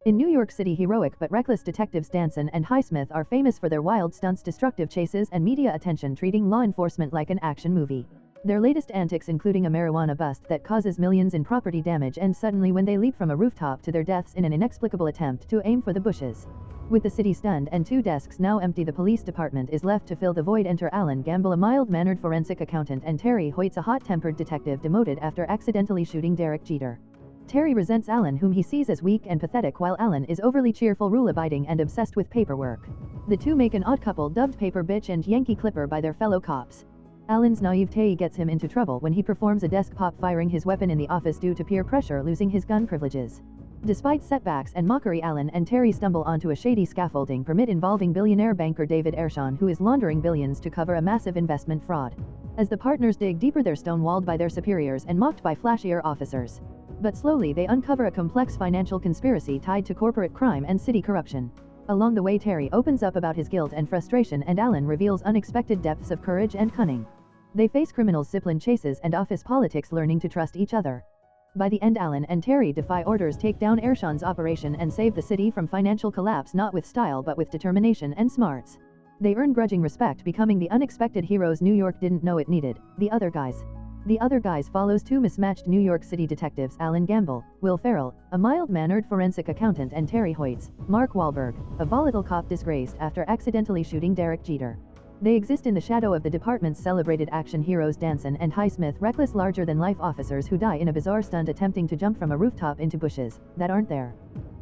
In New York City, heroic but reckless detectives Danson and Highsmith are famous for their wild stunts, destructive chases, and media attention, treating law enforcement like an action movie. Their latest antics including a marijuana bust that causes millions in property damage and suddenly when they leap from a rooftop to their deaths in an inexplicable attempt to aim for the bushes. With the city stunned and 2 desks now empty, the police department is left to fill the void. Enter Alan Gamble, a mild-mannered forensic accountant, and Terry Hoyts, a hot-tempered detective demoted after accidentally shooting Derek Jeter. Terry resents Alan, whom he sees as weak and pathetic, while Alan is overly cheerful, rule-abiding, and obsessed with paperwork. The two make an odd couple dubbed Paper Bitch and Yankee Clipper by their fellow cops. Alan's naivete gets him into trouble when he performs a desk pop, firing his weapon in the office due to peer pressure, losing his gun privileges. Despite setbacks and mockery, Alan and Terry stumble onto a shady scaffolding permit involving billionaire banker David Ershon, who is laundering billions to cover a massive investment fraud. As the partners dig deeper, they're stonewalled by their superiors and mocked by flashier officers. But slowly they uncover a complex financial conspiracy tied to corporate crime and city corruption. Along the way, Terry opens up about his guilt and frustration, and Alan reveals unexpected depths of courage and cunning. They face criminals, discipline chases, and office politics, learning to trust each other. By the end, Alan and Terry defy orders, take down Ershon's operation, and save the city from financial collapse, not with style but with determination and smarts. They earn grudging respect, becoming the unexpected heroes New York didn't know it needed. The Other Guys. The Other Guys follows 2 mismatched New York City detectives, Alan Gamble, Will Ferrell, a mild-mannered forensic accountant, and Terry Hoyts, Mark Wahlberg, a volatile cop disgraced after accidentally shooting Derek Jeter. They exist in the shadow of the department's celebrated action heroes Danson and Highsmith, reckless, larger-than-life officers who die in a bizarre stunt attempting to jump from a rooftop into bushes that aren't there.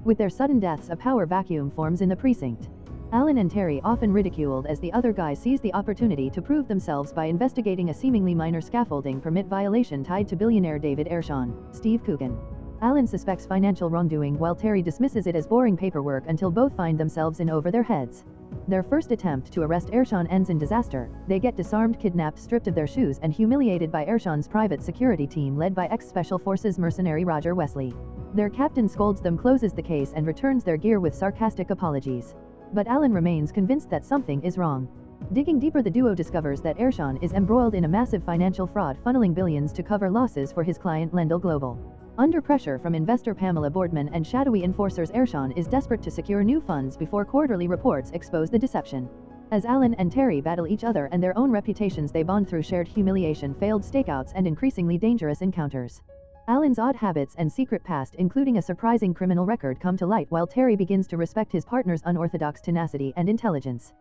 With their sudden deaths, a power vacuum forms in the precinct. Alan and Terry, often ridiculed as the other guys, seize the opportunity to prove themselves by investigating a seemingly minor scaffolding permit violation tied to billionaire David Ershon, Steve Coogan. Alan suspects financial wrongdoing while Terry dismisses it as boring paperwork, until both find themselves in over their heads. Their first attempt to arrest Ershon ends in disaster. They get disarmed, kidnapped, stripped of their shoes, and humiliated by Ershon's private security team led by ex-Special Forces mercenary Roger Wesley. Their captain scolds them, closes the case, and returns their gear with sarcastic apologies. But Alan remains convinced that something is wrong. Digging deeper, the duo discovers that Ershon is embroiled in a massive financial fraud, funneling billions to cover losses for his client Lendl Global. Under pressure from investor Pamela Boardman and shadowy enforcers, Ershon is desperate to secure new funds before quarterly reports expose the deception. As Alan and Terry battle each other and their own reputations, they bond through shared humiliation, failed stakeouts, and increasingly dangerous encounters. Alan's odd habits and secret past, including a surprising criminal record, come to light, while Terry begins to respect his partner's unorthodox tenacity and intelligence.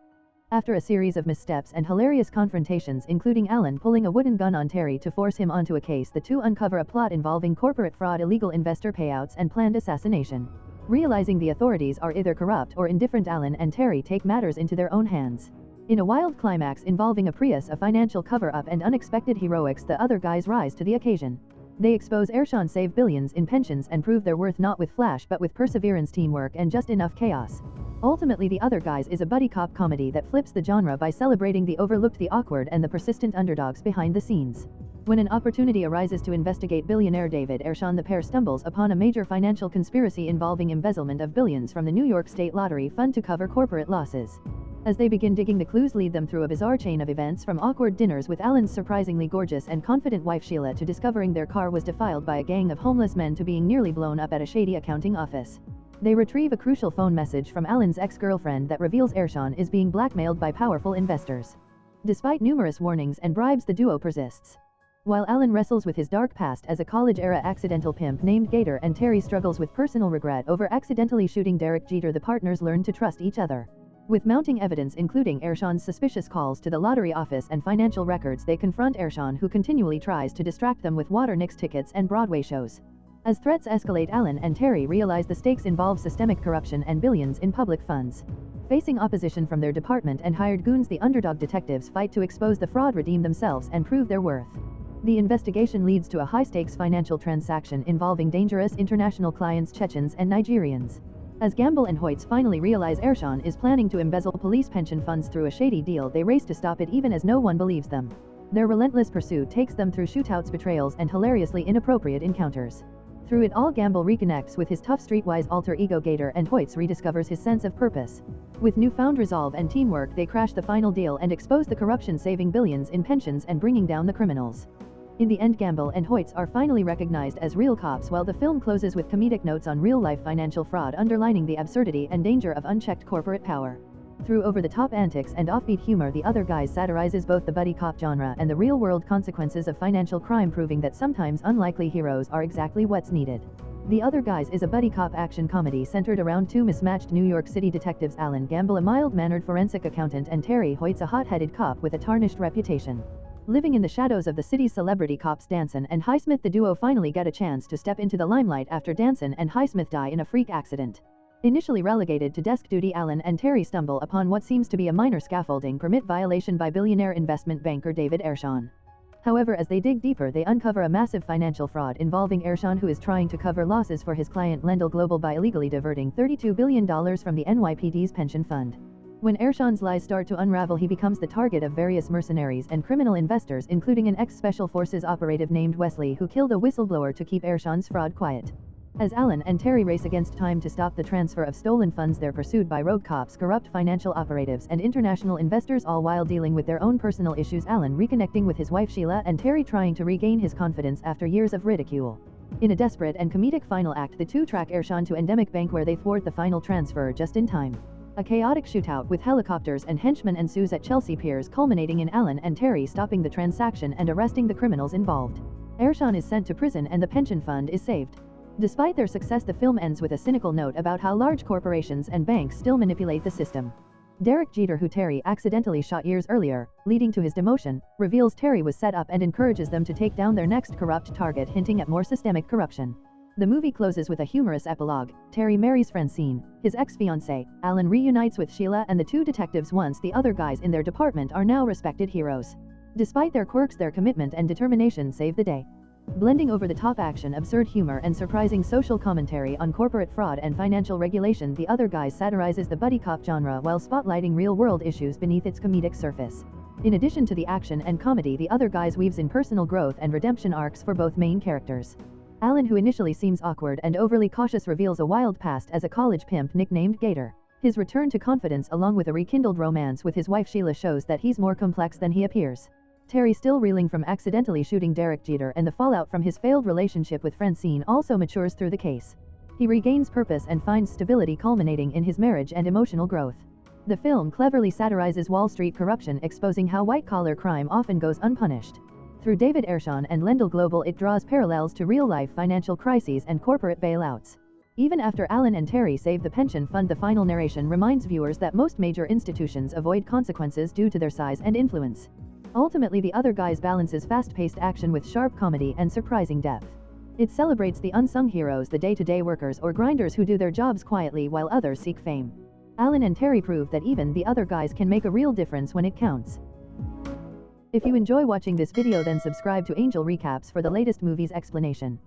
After a series of missteps and hilarious confrontations, including Alan pulling a wooden gun on Terry to force him onto a case, the two uncover a plot involving corporate fraud, illegal investor payouts, and planned assassination. Realizing the authorities are either corrupt or indifferent, Alan and Terry take matters into their own hands. In a wild climax involving a Prius, a financial cover-up, and unexpected heroics, the other guys rise to the occasion. They expose Ershon, save billions in pensions, and prove their worth not with flash but with perseverance, teamwork, and just enough chaos. Ultimately, The Other Guys is a buddy cop comedy that flips the genre by celebrating the overlooked, the awkward, and the persistent underdogs behind the scenes. When an opportunity arises to investigate billionaire David Ershon, the pair stumbles upon a major financial conspiracy involving embezzlement of billions from the New York State Lottery Fund to cover corporate losses. As they begin digging, the clues lead them through a bizarre chain of events, from awkward dinners with Alan's surprisingly gorgeous and confident wife Sheila to discovering their car was defiled by a gang of homeless men to being nearly blown up at a shady accounting office. They retrieve a crucial phone message from Alan's ex-girlfriend that reveals Ershon is being blackmailed by powerful investors. Despite numerous warnings and bribes, the duo persists. While Alan wrestles with his dark past as a college-era accidental pimp named Gator, and Terry struggles with personal regret over accidentally shooting Derek Jeter, the partners learn to trust each other. With mounting evidence including Ershon's suspicious calls to the lottery office and financial records, they confront Ershon, who continually tries to distract them with water Knicks tickets and Broadway shows. As threats escalate, Alan and Terry realize the stakes involve systemic corruption and billions in public funds. Facing opposition from their department and hired goons, the underdog detectives fight to expose the fraud, redeem themselves, and prove their worth. The investigation leads to a high-stakes financial transaction involving dangerous international clients, Chechens and Nigerians. As Gamble and Hoyts finally realize Ershon is planning to embezzle police pension funds through a shady deal, they race to stop it even as no one believes them. Their relentless pursuit takes them through shootouts, betrayals, and hilariously inappropriate encounters. Through it all, Gamble reconnects with his tough streetwise alter ego Gator, and Hoyts rediscovers his sense of purpose. With newfound resolve and teamwork, they crash the final deal and expose the corruption, saving billions in pensions and bringing down the criminals. In the end, Gamble and Hoyts are finally recognized as real cops, while the film closes with comedic notes on real-life financial fraud, underlining the absurdity and danger of unchecked corporate power. Through over-the-top antics and offbeat humor, The Other Guys satirizes both the buddy cop genre and the real-world consequences of financial crime, proving that sometimes unlikely heroes are exactly what's needed. The Other Guys is a buddy cop action comedy centered around two mismatched New York City detectives, Alan Gamble, a mild-mannered forensic accountant, and Terry Hoyts, a hot-headed cop with a tarnished reputation. Living in the shadows of the city's celebrity cops Danson and Highsmith, the duo finally get a chance to step into the limelight after Danson and Highsmith die in a freak accident. Initially relegated to desk duty, Alan and Terry stumble upon what seems to be a minor scaffolding permit violation by billionaire investment banker David Ershon. However, as they dig deeper, they uncover a massive financial fraud involving Ershon, who is trying to cover losses for his client Lendl Global by illegally diverting $32 billion from the NYPD's pension fund. When Ershon's lies start to unravel, he becomes the target of various mercenaries and criminal investors, including an ex-Special Forces operative named Wesley, who killed a whistleblower to keep Ershon's fraud quiet. As Alan and Terry race against time to stop the transfer of stolen funds, they're pursued by rogue cops, corrupt financial operatives, and international investors, all while dealing with their own personal issues, Alan reconnecting with his wife Sheila and Terry trying to regain his confidence after years of ridicule. In a desperate and comedic final act, the two track Ershon to endemic bank, where they thwart the final transfer just in time. A chaotic shootout with helicopters and henchmen ensues at Chelsea Piers, culminating in Alan and Terry stopping the transaction and arresting the criminals involved. Ershon is sent to prison and the pension fund is saved. Despite their success, the film ends with a cynical note about how large corporations and banks still manipulate the system. Derek Jeter, who Terry accidentally shot years earlier, leading to his demotion, reveals Terry was set up and encourages them to take down their next corrupt target, hinting at more systemic corruption. The movie closes with a humorous epilogue. Terry marries Francine, his ex-fiancée. Alan reunites with Sheila, and the two detectives, once the other guys in their department, are now respected heroes. Despite their quirks, their commitment and determination save the day. Blending over-the-top action, absurd humor, and surprising social commentary on corporate fraud and financial regulation, The Other Guys satirizes the buddy cop genre while spotlighting real-world issues beneath its comedic surface. In addition to the action and comedy, The Other Guys weaves in personal growth and redemption arcs for both main characters. Alan, who initially seems awkward and overly cautious, reveals a wild past as a college pimp nicknamed Gator. His return to confidence, along with a rekindled romance with his wife Sheila, shows that he's more complex than he appears. Terry, still reeling from accidentally shooting Derek Jeter and the fallout from his failed relationship with Francine, also matures through the case. He regains purpose and finds stability, culminating in his marriage and emotional growth. The film cleverly satirizes Wall Street corruption, exposing how white-collar crime often goes unpunished. Through David Ershon and Lendl Global, it draws parallels to real-life financial crises and corporate bailouts. Even after Alan and Terry save the pension fund, the final narration reminds viewers that most major institutions avoid consequences due to their size and influence. Ultimately, The Other Guys balances fast-paced action with sharp comedy and surprising depth. It celebrates the unsung heroes, the day-to-day workers or grinders who do their jobs quietly while others seek fame. Alan and Terry prove that even The Other Guys can make a real difference when it counts. If you enjoy watching this video, then subscribe to Angel Recaps for the latest movies explanation.